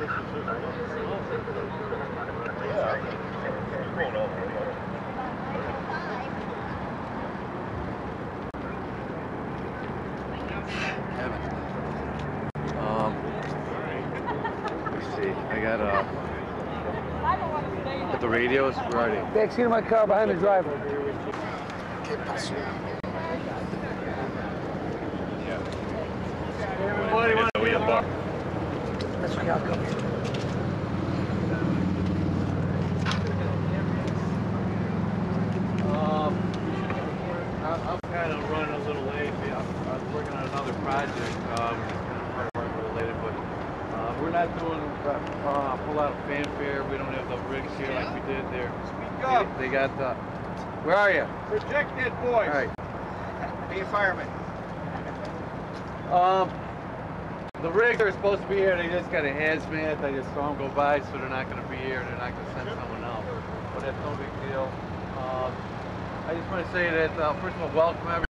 Let's see. I got at the radios. Where are they? Backseat of my car behind the driver. Yeah. Everybody wants to be a bar. That's Chciago. I'm kind of running a little late. I was working on another project, related, but we're not doing a whole lot of fanfare. We don't have the rigs here like we did there. Speak up. They got the. Where are you? Projected voice. All right. Be a fireman. The rigs are supposed to be here. They just got a hazmat. I just saw them go by, so they're not going to be here. They're not going to send someone else. But that's no big deal. I just want to say that, first of all, welcome everyone.